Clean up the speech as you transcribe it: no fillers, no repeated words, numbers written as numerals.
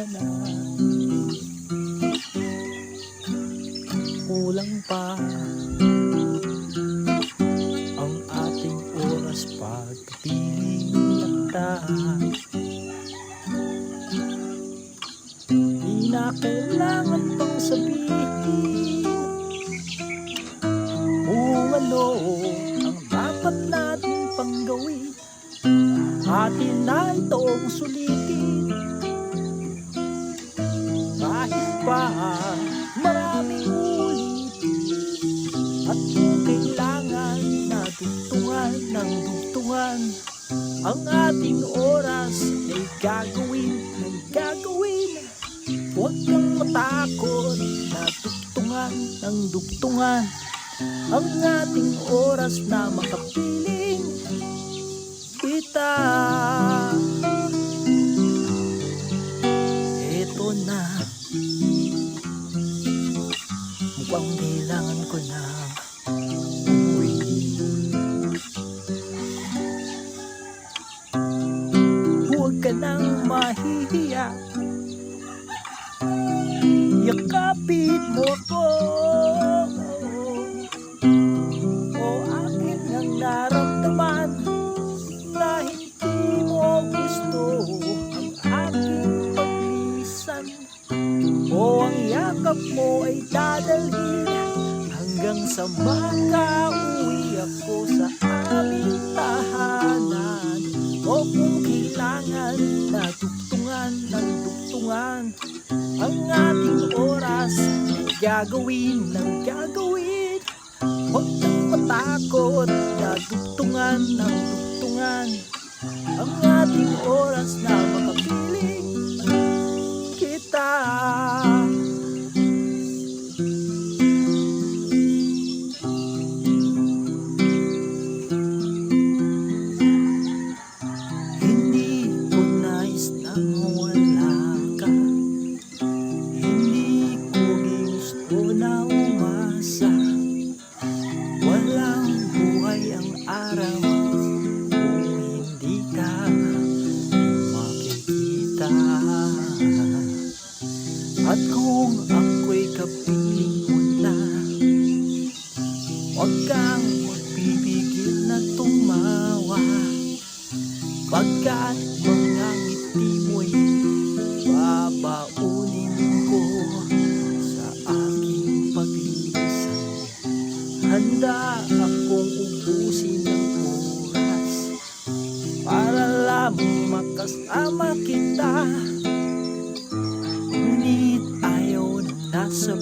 ka na. Kulang pa ang ating oras pagkapiling landas. Di na kailangan pang sabihin kung ano ang dapat natin pang gawin. Atin na itong sulitin kahit pa maraming ulitin. At kung kailangan na dugtungan ng dugtungan, ang ating oras ay gagawin ng gagawin. Huwag kang matakot na dugtungan ng dugtungan ang ating oras na makapiling kita. Eto na, mukhang kailangan ko na umuwi. Huwag ka nang mahihiya, yakapin mo ko. O akin ang naramdaman na hindi mo gusto ang aking paglisan. O ang yakap mo ay dadalhin hanggang sa makauwi ako sa aming tahanan. O kung kailangan na dugtungan ng dugtungan, ang ating oras ay gagawin ng gagawin. Huwag kang matakot na dugtungan ng dugtungan ang ating oras na makapiling kita. Hindi ko nais na mawala ka, hindi ko gusto na umasa. Walang buhay ang araw kung hindi ka makikita. At kung ako'y kapiling mo na, huwag kang magpipigil na tumawa, pagkat mga ngiti mo'y babaunin ko sa aking paglilisan. Handa akong ubusin ng oras para lamang makasama kita. Ngunit ayaw na nasa